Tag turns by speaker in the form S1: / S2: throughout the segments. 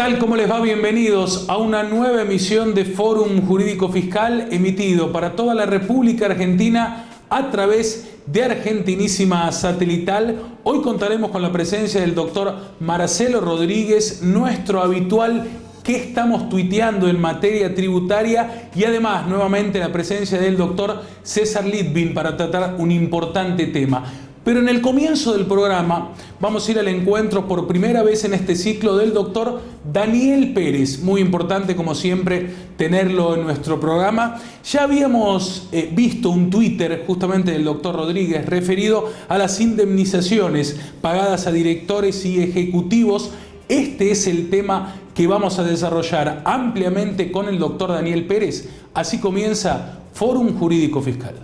S1: tal? ¿Cómo les va? Bienvenidos a una nueva emisión de Fórum Jurídico Fiscal emitido para toda la República Argentina a través de Argentinísima Satelital. Hoy contaremos con la presencia del doctor Marcelo Rodríguez, nuestro habitual ¿qué estamos tuiteando en materia tributaria? Y además, nuevamente, la presencia del doctor César Litvin para tratar un importante tema. Pero en el comienzo del programa vamos a ir al encuentro por primera vez en este ciclo del doctor Daniel Pérez. Muy importante, como siempre, tenerlo en nuestro programa. Ya habíamos visto un Twitter justamente del doctor Rodríguez referido a las indemnizaciones pagadas a directores y ejecutivos. Este es el tema que vamos a desarrollar ampliamente con el doctor Daniel Pérez. Así comienza Fórum Jurídico Fiscal.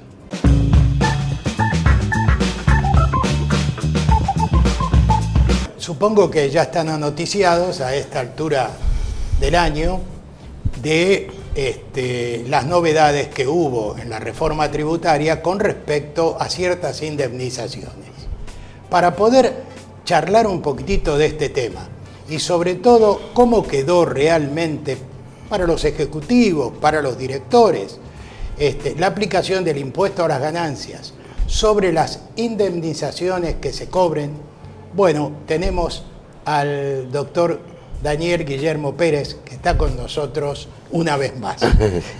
S2: Supongo que ya están anoticiados a esta altura del año de las novedades que hubo en la reforma tributaria con respecto a ciertas indemnizaciones. Para poder charlar un poquitito de este tema y sobre todo cómo quedó realmente para los ejecutivos, para los directores, la aplicación del impuesto a las ganancias sobre las indemnizaciones que se cobren. Bueno, tenemos al doctor Daniel Guillermo Pérez, que está con nosotros una vez más.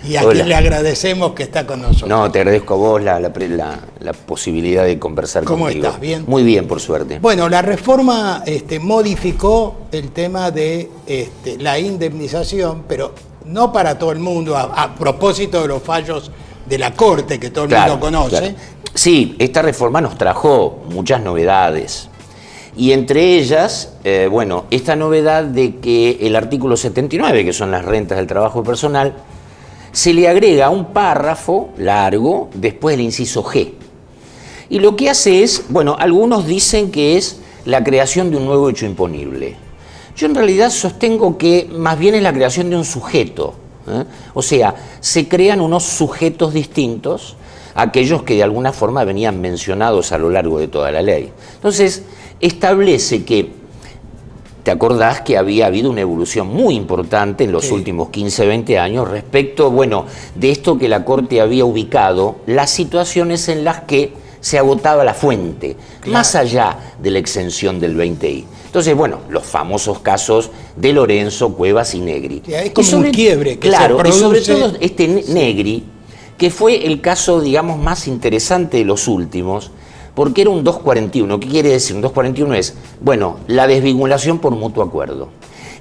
S2: Y a quien le agradecemos que está con nosotros.
S3: No, te agradezco a vos la posibilidad de conversar contigo.
S2: ¿Cómo estás? ¿Bien?
S3: Muy bien, por suerte.
S2: Bueno, la reforma modificó el tema de la indemnización, pero no para todo el mundo, a propósito de los fallos de la Corte, que todo el mundo conoce.
S3: Claro. Sí, esta reforma nos trajo muchas novedades. Y entre ellas, esta novedad de que el artículo 79, que son las rentas del trabajo personal, se le agrega un párrafo largo después del inciso G. Y lo que hace es, algunos dicen que es la creación de un nuevo hecho imponible. Yo en realidad sostengo que más bien es la creación de un sujeto. O sea, se crean unos sujetos distintos a aquellos que de alguna forma venían mencionados a lo largo de toda la ley. Entonces, establece que, ¿te acordás que había habido una evolución muy importante en los últimos 15, 20 años respecto, de esto que la Corte había ubicado, las situaciones en las que se agotaba la fuente, más allá de la exención del 20I? Entonces, los famosos casos de Lorenzo, Cuevas y Negri.
S2: Es como un quiebre que
S3: se produce. Y sobre todo este Negri, que fue el caso, digamos, más interesante de los últimos, porque era un 241. ¿Qué quiere decir? Un 241 es, la desvinculación por mutuo acuerdo.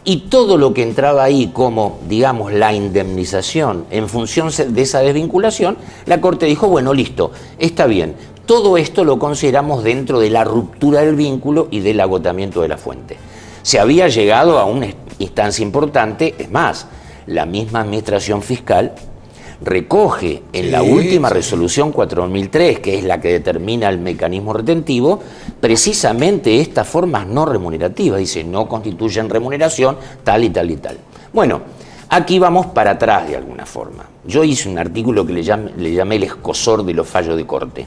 S3: Y todo lo que entraba ahí como, digamos, la indemnización en función de esa desvinculación, la Corte dijo, listo, está bien. Todo esto lo consideramos dentro de la ruptura del vínculo y del agotamiento de la fuente. Se había llegado a una instancia importante, es más, la misma Administración Fiscal recoge en la última resolución 4003, que es la que determina el mecanismo retentivo, precisamente estas formas no remunerativas. Dice, no constituyen remuneración tal y tal y tal. Aquí vamos para atrás de alguna forma. Yo hice un artículo que le llamé el escozor de los fallos de Corte.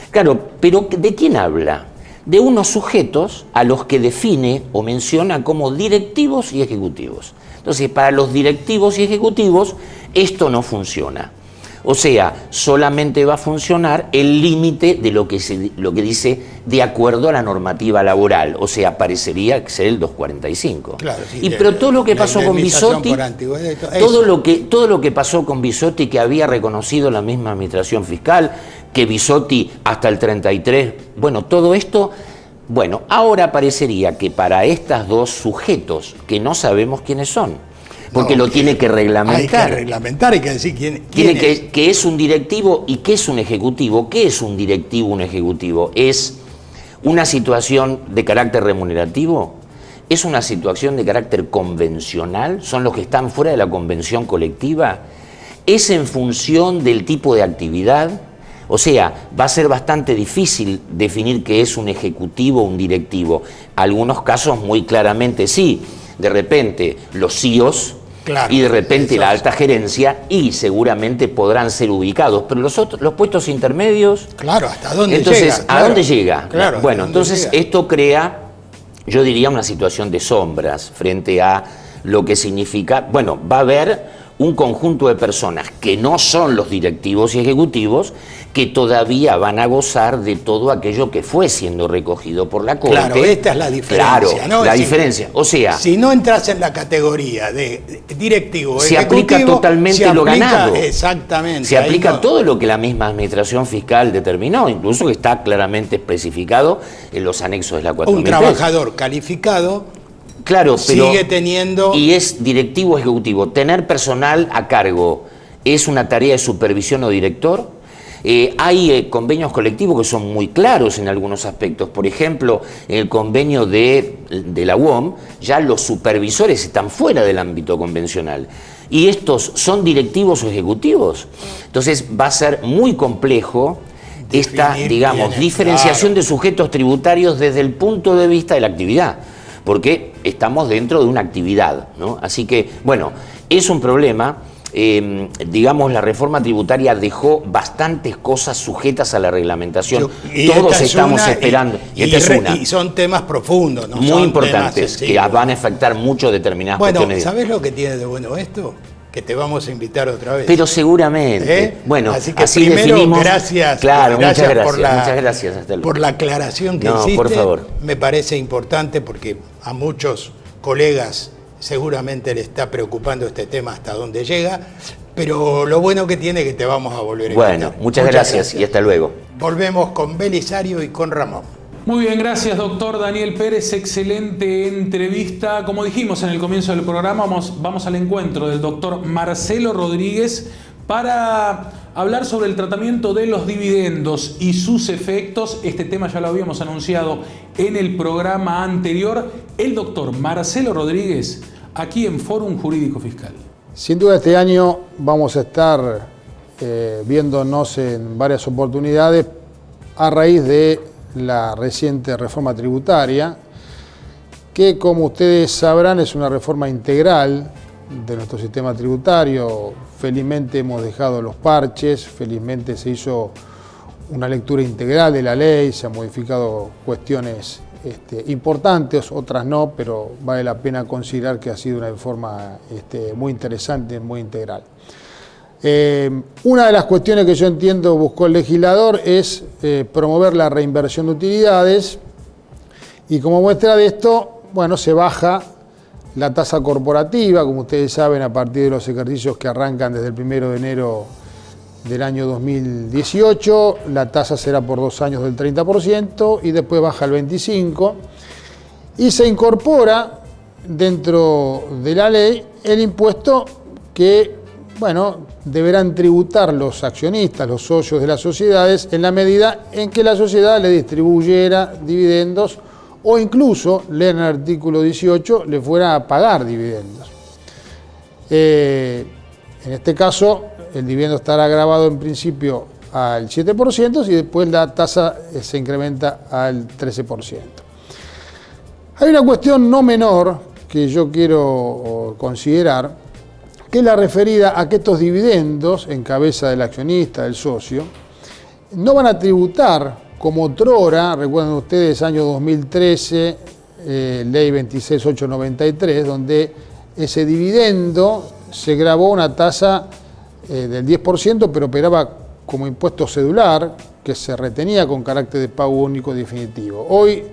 S3: Claro, pero ¿de quién habla? De unos sujetos a los que define o menciona como directivos y ejecutivos. Entonces, para los directivos y ejecutivos, esto no funciona. O sea, solamente va a funcionar el límite de lo que dice de acuerdo a la normativa laboral. O sea, parecería ser el 245.
S2: Claro, sí,
S3: pero todo lo que pasó con Bisotti, todo lo que pasó con Bisotti, que había reconocido la misma Administración Fiscal, que Bisotti hasta el 33, todo esto, ahora parecería que para estos dos sujetos, que no sabemos quiénes son, porque lo tiene que reglamentar.
S2: Hay que reglamentar, hay que decir quién
S3: es. Que es un directivo y qué es un ejecutivo. ¿Qué es un directivo, un ejecutivo? ¿Es una situación de carácter remunerativo? ¿Es una situación de carácter convencional? ¿Son los que están fuera de la convención colectiva? ¿Es en función del tipo de actividad? O sea, va a ser bastante difícil definir qué es un ejecutivo o un directivo. Algunos casos muy claramente sí. De repente los CEOs y de repente la alta gerencia, y seguramente podrán ser ubicados, pero los puestos intermedios...
S2: Claro, ¿hasta dónde llega?
S3: Entonces, ¿a dónde llega?
S2: Claro,
S3: entonces esto crea, yo diría, una situación de sombras frente a lo que significa, bueno, va a haber un conjunto de personas que no son los directivos y ejecutivos que todavía van a gozar de todo aquello que fue siendo recogido por la Corte.
S2: Claro, esta es la diferencia.
S3: Claro,
S2: ¿no?
S3: la diferencia. O sea,
S2: si no entras en la categoría de directivo
S3: se
S2: ejecutivo,
S3: aplica totalmente lo ganado.
S2: Exactamente.
S3: Se aplica todo lo que la misma administración fiscal determinó, incluso que está claramente especificado en los anexos de la 4003.
S2: Un trabajador calificado.
S3: Claro, pero
S2: sigue teniendo...
S3: Y es directivo ejecutivo. Tener personal a cargo es una tarea de supervisión o director. Hay convenios colectivos que son muy claros en algunos aspectos. Por ejemplo, en el convenio de la UOM, ya los supervisores están fuera del ámbito convencional. Y estos son directivos o ejecutivos. Entonces va a ser muy complejo esta, digamos, diferenciación de sujetos tributarios desde el punto de vista de la actividad. Porque estamos dentro de una actividad, ¿no? Así que, bueno, es un problema. Digamos, la reforma tributaria dejó bastantes cosas sujetas a la reglamentación. Todos estamos esperando.
S2: Y son temas profundos, ¿no?
S3: Muy importantes, que van a afectar mucho determinadas cuestiones.
S2: Bueno, ¿sabés lo que tiene de bueno esto? Que te vamos a invitar otra vez.
S3: Pero seguramente. Bueno,
S2: así que
S3: así
S2: primero,
S3: definimos.
S2: gracias.
S3: Claro,
S2: gracias
S3: muchas gracias. Hasta luego.
S2: Por la aclaración que
S3: no,
S2: hiciste.
S3: Por favor.
S2: Me parece importante porque a muchos colegas seguramente le está preocupando este tema hasta dónde llega, pero lo bueno que tiene es que te vamos a volver a invitar.
S3: Bueno, muchas gracias y hasta luego.
S2: Volvemos con Belisario y con Ramón.
S1: Muy bien, gracias doctor Daniel Pérez, excelente entrevista. Como dijimos en el comienzo del programa, vamos al encuentro del doctor Marcelo Rodríguez para hablar sobre el tratamiento de los dividendos y sus efectos. Este tema ya lo habíamos anunciado en el programa anterior. El doctor Marcelo Rodríguez, aquí en Fórum Jurídico Fiscal.
S4: Sin duda este año vamos a estar viéndonos en varias oportunidades a raíz de la reciente reforma tributaria, que como ustedes sabrán es una reforma integral de nuestro sistema tributario. Felizmente hemos dejado los parches, felizmente se hizo una lectura integral de la ley, se han modificado cuestiones importantes, otras no, pero vale la pena considerar que ha sido una reforma muy interesante, muy integral. Una de las cuestiones que yo entiendo buscó el legislador es promover la reinversión de utilidades, y como muestra de esto, bueno, se baja la tasa corporativa, como ustedes saben, a partir de los ejercicios que arrancan desde el 1 de enero del año 2018, la tasa será por 2 años del 30% y después baja al 25%, y se incorpora dentro de la ley el impuesto que, bueno, deberán tributar los accionistas, los socios de las sociedades, en la medida en que la sociedad le distribuyera dividendos o incluso, leen el artículo 18, le fuera a pagar dividendos. En este caso, el dividendo estará grabado en principio al 7% y después la tasa se incrementa al 13%. Hay una cuestión no menor que yo quiero considerar, que es la referida a que estos dividendos, en cabeza del accionista, del socio, no van a tributar como otrora. Recuerden ustedes, año 2013, ley 26893, donde ese dividendo se grabó una tasa del 10%, pero operaba como impuesto cedular, que se retenía con carácter de pago único definitivo. Hoy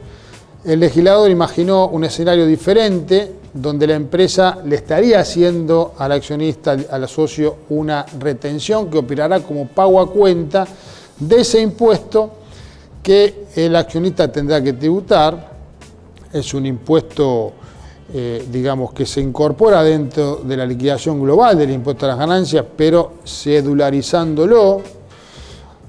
S4: el legislador imaginó un escenario diferente, donde la empresa le estaría haciendo al accionista, al socio, una retención que operará como pago a cuenta de ese impuesto que el accionista tendrá que tributar. Es un impuesto, digamos, que se incorpora dentro de la liquidación global del impuesto a las ganancias, pero cedularizándolo.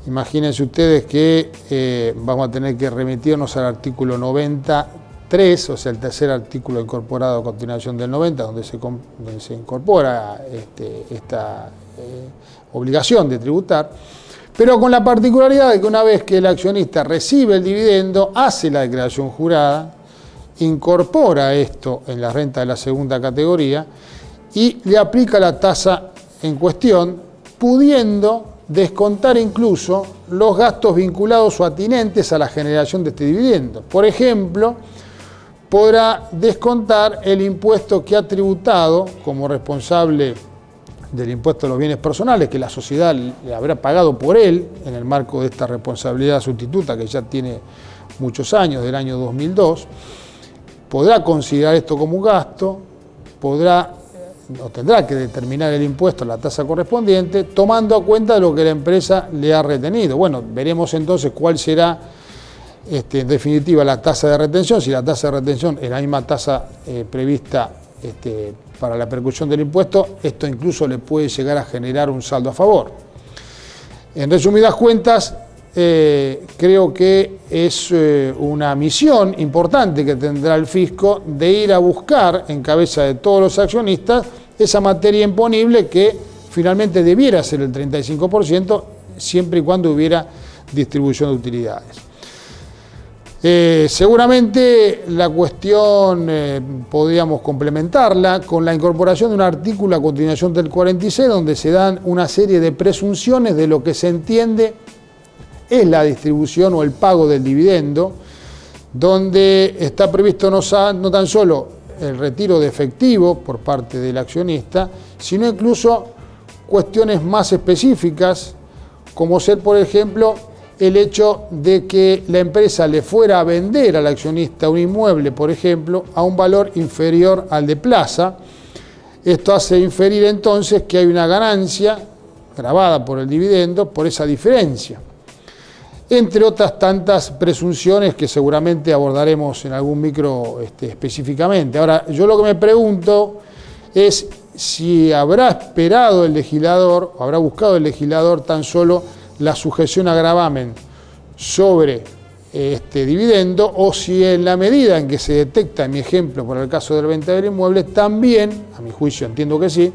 S4: Imagínense ustedes que vamos a tener que remitirnos al artículo 93, o sea, el tercer artículo incorporado a continuación del 90, donde se incorpora esta obligación de tributar, pero con la particularidad de que una vez que el accionista recibe el dividendo, hace la declaración jurada, incorpora esto en la renta de la segunda categoría y le aplica la tasa en cuestión, pudiendo descontar incluso los gastos vinculados o atinentes a la generación de este dividendo. Por ejemplo, podrá descontar el impuesto que ha tributado como responsable del impuesto a los bienes personales, que la sociedad le habrá pagado por él en el marco de esta responsabilidad sustituta que ya tiene muchos años, del año 2002, podrá considerar esto como un gasto, tendrá que determinar el impuesto, la tasa correspondiente, tomando a cuenta de lo que la empresa le ha retenido. Bueno, veremos entonces cuál será en definitiva la tasa de retención, si la tasa de retención es la misma tasa prevista para la percusión del impuesto, esto incluso le puede llegar a generar un saldo a favor. En resumidas cuentas, creo que es una misión importante que tendrá el fisco de ir a buscar en cabeza de todos los accionistas esa materia imponible que finalmente debiera ser el 35% siempre y cuando hubiera distribución de utilidades. Seguramente la cuestión podríamos complementarla con la incorporación de un artículo a continuación del 46 donde se dan una serie de presunciones de lo que se entiende es la distribución o el pago del dividendo, donde está previsto no tan solo el retiro de efectivo por parte del accionista, sino incluso cuestiones más específicas, como ser, por ejemplo, el hecho de que la empresa le fuera a vender al accionista un inmueble, por ejemplo, a un valor inferior al de plaza. Esto hace inferir entonces que hay una ganancia grabada por el dividendo por esa diferencia. Entre otras tantas presunciones que seguramente abordaremos en algún micro específicamente. Ahora, yo lo que me pregunto es si habrá esperado el legislador, o habrá buscado el legislador tan solo la sujeción a gravamen sobre este dividendo, o si en la medida en que se detecta, en mi ejemplo, por el caso de la venta del inmueble, también, a mi juicio entiendo que sí,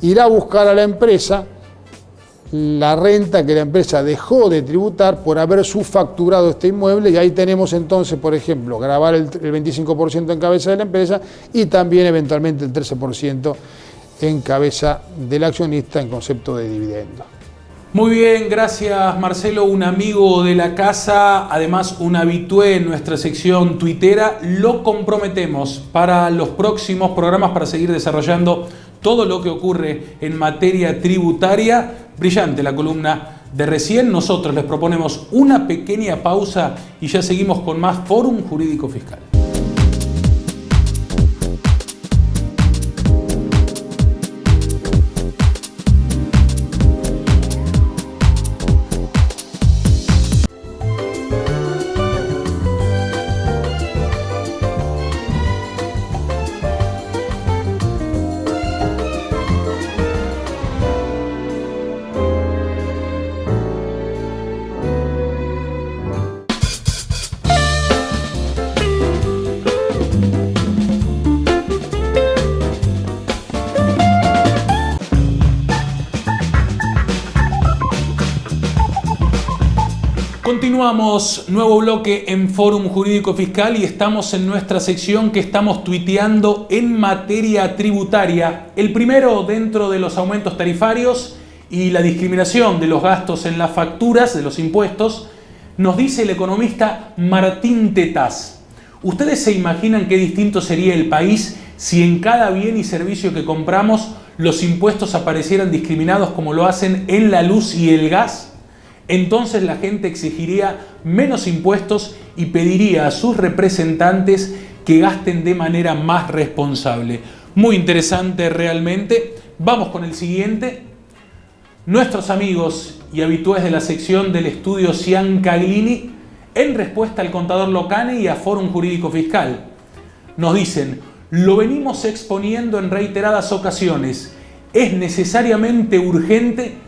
S4: irá a buscar a la empresa la renta que la empresa dejó de tributar por haber subfacturado este inmueble, y ahí tenemos entonces, por ejemplo, gravar el 25% en cabeza de la empresa y también eventualmente el 13% en cabeza del accionista en concepto de dividendo.
S1: Muy bien, gracias Marcelo, un amigo de la casa, además un habitué en nuestra sección tuitera. Lo comprometemos para los próximos programas para seguir desarrollando todo lo que ocurre en materia tributaria. Brillante la columna de recién. Nosotros les proponemos una pequeña pausa y ya seguimos con más Fórum Jurídico Fiscal. Continuamos, nuevo bloque en Fórum Jurídico Fiscal y estamos en nuestra sección que estamos tuiteando en materia tributaria. El primero dentro de los aumentos tarifarios y la discriminación de los gastos en las facturas de los impuestos, nos dice el economista Martín Tetaz. ¿Ustedes se imaginan qué distinto sería el país si en cada bien y servicio que compramos los impuestos aparecieran discriminados como lo hacen en la luz y el gas? Entonces la gente exigiría menos impuestos y pediría a sus representantes que gasten de manera más responsable. Muy interesante realmente. Vamos con el siguiente. Nuestros amigos y habitués de la sección del estudio Cian Caglini, en respuesta al contador Locane y a Fórum Jurídico Fiscal, nos dicen: lo venimos exponiendo en reiteradas ocasiones. Es necesariamente urgente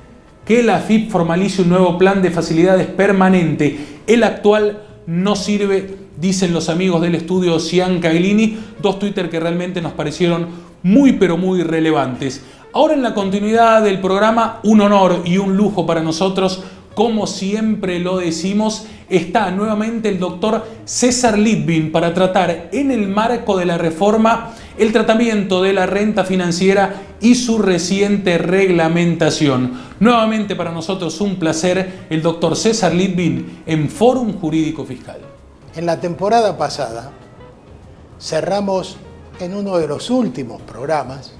S1: que la AFIP formalice un nuevo plan de facilidades permanente. El actual no sirve, dicen los amigos del estudio Cian Caglini. Dos Twitter que realmente nos parecieron muy pero muy relevantes. Ahora, en la continuidad del programa, un honor y un lujo para nosotros, como siempre lo decimos, está nuevamente el doctor César Litvin para tratar en el marco de la reforma el tratamiento de la renta financiera y su reciente reglamentación. Nuevamente para nosotros un placer, el doctor César Litvin en Fórum Jurídico Fiscal.
S2: En la temporada pasada cerramos en uno de los últimos programas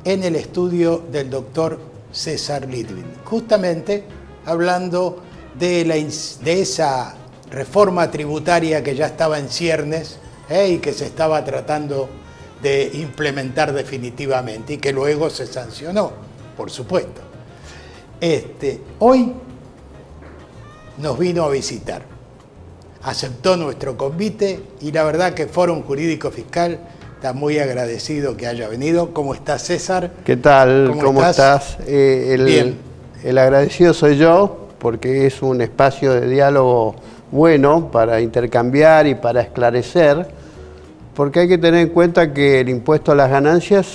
S2: en el estudio del doctor César Litvin, justamente hablando de esa reforma tributaria que ya estaba en ciernes y que se estaba tratando de implementar definitivamente y que luego se sancionó, por supuesto. Hoy nos vino a visitar, aceptó nuestro convite y la verdad que Fórum Jurídico Fiscal está muy agradecido que haya venido. ¿Cómo estás, César?
S5: ¿Qué tal? ¿Cómo estás?
S2: Bien.
S5: El agradecido soy yo, porque es un espacio de diálogo bueno para intercambiar y para esclarecer, porque hay que tener en cuenta que el impuesto a las ganancias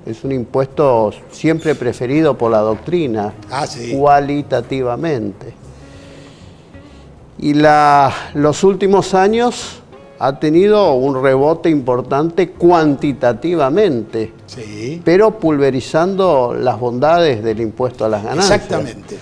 S5: es un impuesto siempre preferido por la doctrina,
S2: Sí.
S5: Cualitativamente. Y los últimos años ha tenido un rebote importante cuantitativamente,
S2: Sí.
S5: pero pulverizando las bondades del impuesto a las ganancias.
S2: Exactamente.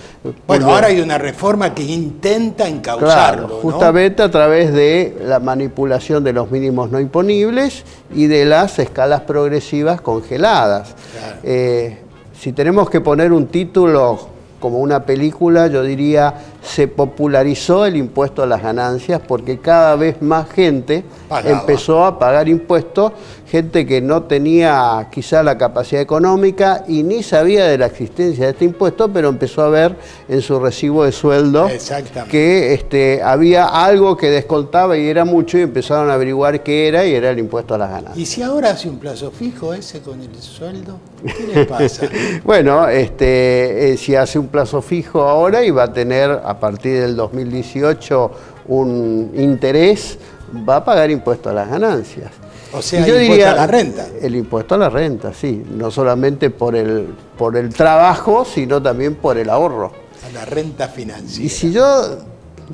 S2: Bueno, ahora hay una reforma que intenta encauzarlo,
S5: Claro, justamente, ¿no?, a través de la manipulación de los mínimos no imponibles y de las escalas progresivas congeladas.
S2: Claro.
S5: Si tenemos que poner un título como una película, yo diría, se popularizó el impuesto a las ganancias porque cada vez más gente empezó a pagar impuestos, gente que no tenía quizá la capacidad económica y ni sabía de la existencia de este impuesto, pero empezó a ver en su recibo de sueldo que había algo que descontaba y era mucho, y empezaron a averiguar qué era, y era el impuesto a las ganancias.
S2: ¿Y si ahora hace un plazo fijo ese con el sueldo? ¿Qué le pasa?
S5: Bueno, si hace un plazo fijo ahora y va a tener a partir del 2018 un interés, va a pagar impuesto a las ganancias.
S2: O sea, yo diría, a la renta.
S5: El impuesto a la renta, sí. No solamente por el trabajo, sino también por el ahorro.
S2: A la renta financiera.
S5: Y si yo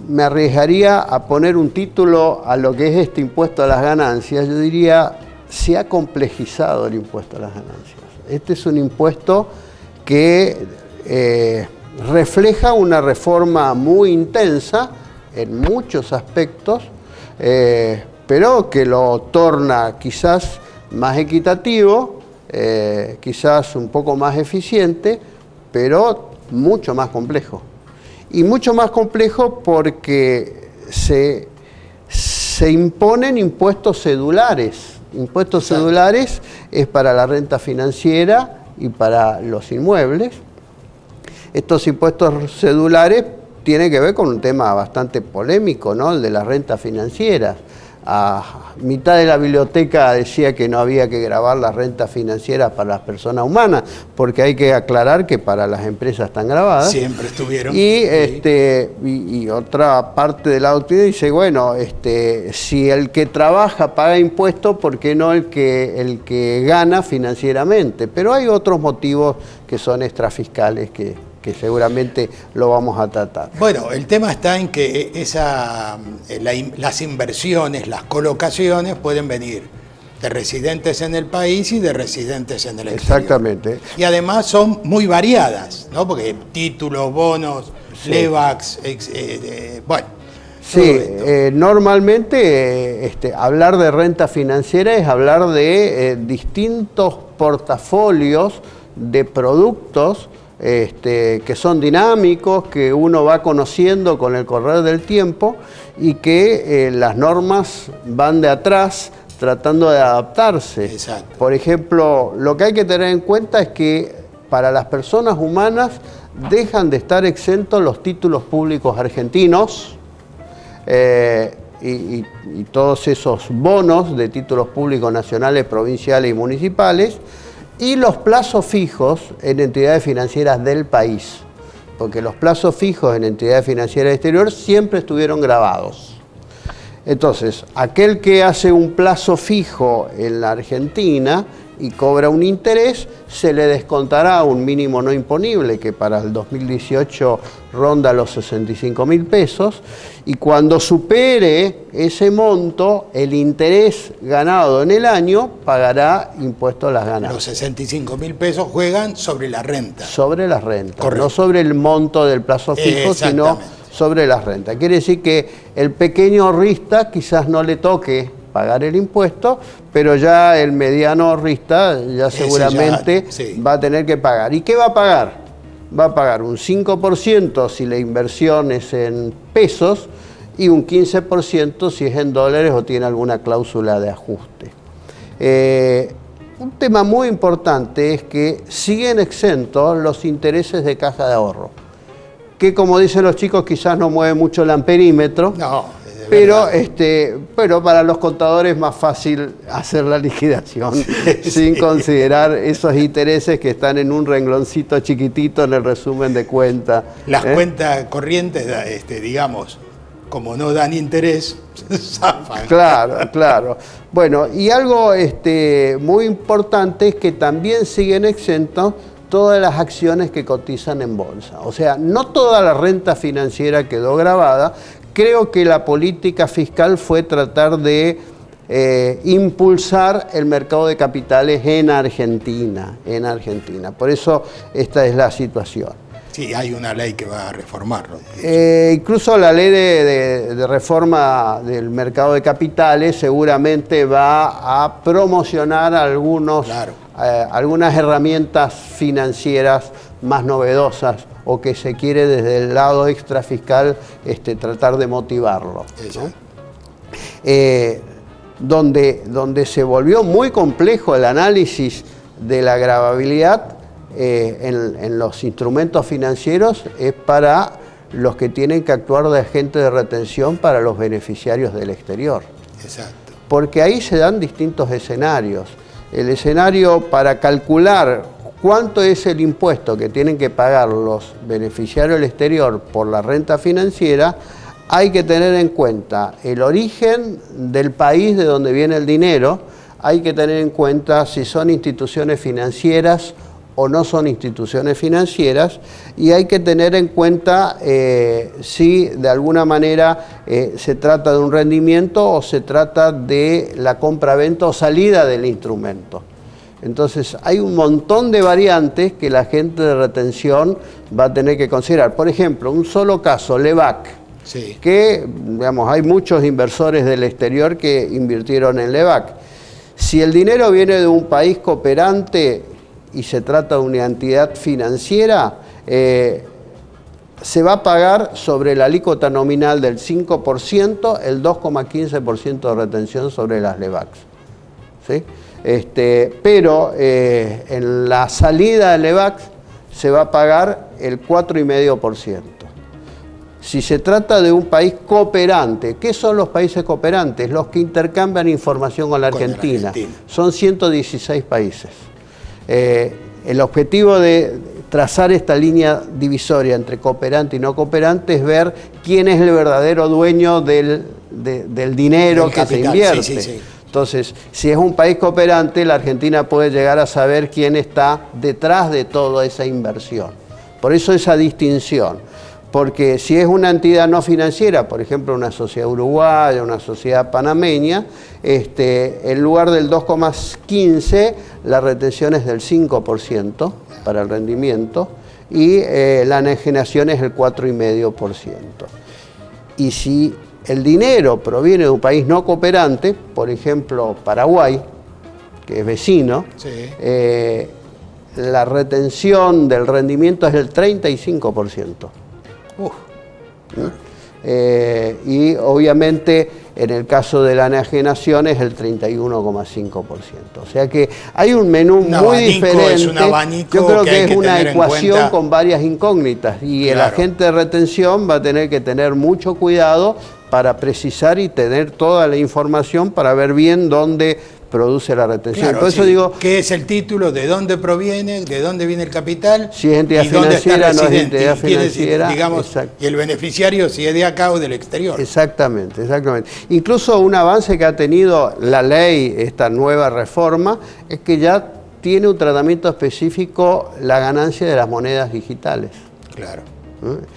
S5: me arriesgaría a poner un título a lo que es este impuesto a las ganancias, yo diría, se ha complejizado el impuesto a las ganancias. Este es un impuesto que refleja una reforma muy intensa en muchos aspectos, pero que lo torna quizás más equitativo, quizás un poco más eficiente, pero mucho más complejo. Y mucho más complejo porque se imponen impuestos cedulares. Impuestos cedulares es para la renta financiera y para los inmuebles. Estos impuestos cedulares tienen que ver con un tema bastante polémico, ¿no?, el de la renta financiera. A mitad de la biblioteca decía que no había que gravar las rentas financieras para las personas humanas, porque hay que aclarar que para las empresas están grabadas.
S2: Siempre estuvieron.
S5: Y otra parte de la doctrina dice, bueno, si el que trabaja paga impuestos, ¿por qué no el que gana financieramente? Pero hay otros motivos que son extrafiscales que seguramente lo vamos a tratar.
S2: Bueno, el tema está en que las inversiones, las colocaciones pueden venir de residentes en el país y de residentes en el exterior.
S5: Exactamente.
S2: Y además son muy variadas, ¿no? Porque títulos, bonos, Levax, bueno.
S5: Sí, normalmente hablar de renta financiera es hablar de distintos portafolios de productos que son dinámicos, que uno va conociendo con el correr del tiempo y que las normas van de atrás tratando de adaptarse.
S2: Exacto.
S5: Por ejemplo, lo que hay que tener en cuenta es que para las personas humanas dejan de estar exentos los títulos públicos argentinos y todos esos bonos de títulos públicos nacionales, provinciales y municipales, y los plazos fijos en entidades financieras del país, porque los plazos fijos en entidades financieras exterior siempre estuvieron grabados. Entonces, aquel que hace un plazo fijo en la Argentina y cobra un interés, se le descontará un mínimo no imponible que para el 2018 ronda los 65.000 pesos, y cuando supere ese monto, el interés ganado en el año pagará impuesto a las ganancias.
S2: Los 65.000 pesos juegan sobre la renta.
S5: Sobre las rentas,
S2: correcto,
S5: no sobre el monto del plazo fijo, sino sobre las rentas. Quiere decir que el pequeño ahorrista quizás no le toque pagar el impuesto, pero ya el mediano ahorrista ya seguramente va a tener que pagar. ¿Y qué va a pagar? Va a pagar un 5% si la inversión es en pesos y un 15% si es en dólares o tiene alguna cláusula de ajuste. Un tema muy importante es que siguen exentos los intereses de caja de ahorro, que como dicen los chicos quizás no mueve mucho el amperímetro, pero para los contadores es más fácil hacer la liquidación sin considerar esos intereses que están en un rengloncito chiquitito en el resumen de cuenta.
S2: Las cuentas corrientes, digamos, como no dan interés, zafan.
S5: Claro, claro. Bueno, y algo muy importante es que también siguen exentos todas las acciones que cotizan en bolsa. O sea, no toda la renta financiera quedó grabada. Creo que la política fiscal fue tratar de impulsar el mercado de capitales en Argentina. Por eso esta es la situación.
S2: Sí, hay una ley que va a reformarlo.
S5: Incluso la ley de reforma del mercado de capitales seguramente va a promocionar algunas herramientas financieras más novedosas o que se quiere desde el lado extrafiscal tratar de motivarlo, ¿no? Donde se volvió muy complejo el análisis de la gravabilidad en los instrumentos financieros es para los que tienen que actuar de agente de retención para los beneficiarios del exterior.
S2: Exacto.
S5: Porque ahí se dan distintos escenarios. El escenario para calcular cuánto es el impuesto que tienen que pagar los beneficiarios del exterior por la renta financiera, hay que tener en cuenta el origen del país de donde viene el dinero, hay que tener en cuenta si son instituciones financieras o no son instituciones financieras, y hay que tener en cuenta si de alguna manera se trata de un rendimiento o se trata de la compra-venta o salida del instrumento. Entonces hay un montón de variantes que la gente de retención va a tener que considerar. Por ejemplo, un solo caso, LEVAC,
S2: sí,
S5: que digamos, hay muchos inversores del exterior que invirtieron en LEVAC. Si el dinero viene de un país cooperante y se trata de una entidad financiera, se va a pagar sobre la alícuota nominal del 5% el 2,15% de retención sobre las LEVACs, ¿sí? Pero en la salida de LEVAC se va a pagar el 4,5%. Si se trata de un país cooperante, ¿qué son los países cooperantes? Los que intercambian información con la Argentina. Son 116 países. El objetivo de trazar esta línea divisoria entre cooperante y no cooperante es ver quién es el verdadero dueño del dinero que se invierte. Sí, sí, sí. Entonces, si es un país cooperante, la Argentina puede llegar a saber quién está detrás de toda esa inversión. Por eso esa distinción. Porque si es una entidad no financiera, por ejemplo una sociedad uruguaya, una sociedad panameña, en lugar del 2,15, la retención es del 5% para el rendimiento y la enajenación es el 4,5%. Y si el dinero proviene de un país no cooperante, por ejemplo Paraguay, que es vecino, sí, la retención del rendimiento es del 35%. Y obviamente en el caso de la enajenación es el 31,5%. O sea que hay un menú muy diferente. Es un abanico. Yo creo que es una ecuación con varias incógnitas y claro, el agente de retención va a tener que tener mucho cuidado para precisar y tener toda la información para ver bien dónde produce la retención.
S2: Claro, por eso digo, ¿qué es el título? ¿De dónde proviene? ¿De dónde viene el capital?
S5: Si es entidad financiera, no es entidad financiera.
S2: Digamos, y el beneficiario si es de acá o del exterior.
S5: Exactamente, exactamente. Incluso un avance que ha tenido la ley, esta nueva reforma, es que ya tiene un tratamiento específico la ganancia de las monedas digitales.
S2: Claro.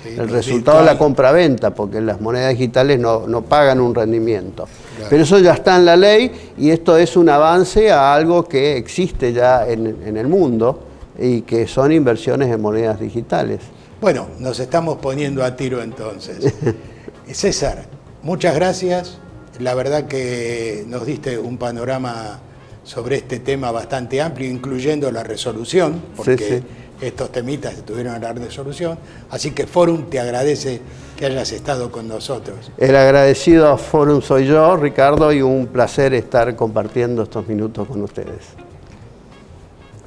S5: Sí, el resultado de la compra-venta, porque las monedas digitales no pagan un rendimiento. Claro. Pero eso ya está en la ley y esto es un avance a algo que existe ya en el mundo y que son inversiones en monedas digitales.
S2: Bueno, nos estamos poniendo a tiro entonces. César, muchas gracias. la verdad que nos diste un panorama sobre este tema bastante amplio, incluyendo la resolución, porque
S5: Sí.
S2: estos temitas tuvieron la resolución. Así que Fórum te agradece que hayas estado con nosotros.
S5: El agradecido a Fórum soy yo, Ricardo, y un placer estar compartiendo estos minutos con ustedes.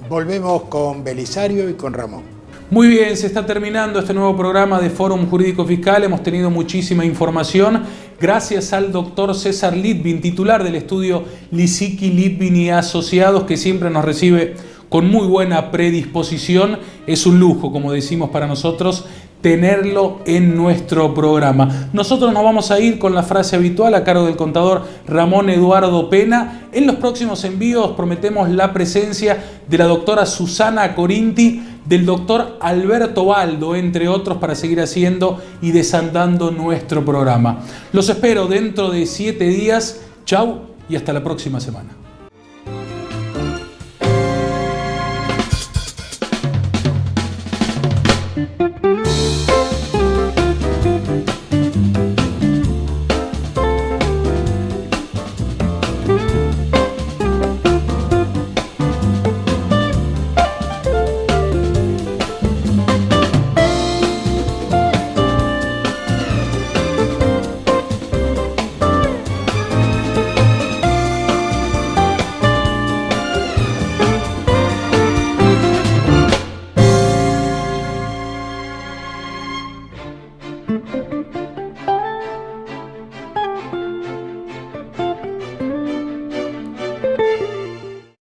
S2: Volvemos con Belisario y con Ramón.
S1: Muy bien, se está terminando este nuevo programa de Fórum Jurídico Fiscal. Hemos tenido muchísima información. Gracias al doctor César Litvin, titular del estudio Lisicki, Litvin y Asociados, que siempre nos recibe con muy buena predisposición. Es un lujo, como decimos para nosotros, tenerlo en nuestro programa. Nosotros nos vamos a ir con la frase habitual a cargo del contador Ramón Eduardo Pena. En los próximos envíos prometemos la presencia de la doctora Susana Corinti, del doctor Alberto Baldo, entre otros, para seguir haciendo y desandando nuestro programa. Los espero dentro de 7 días. Chau y hasta la próxima semana.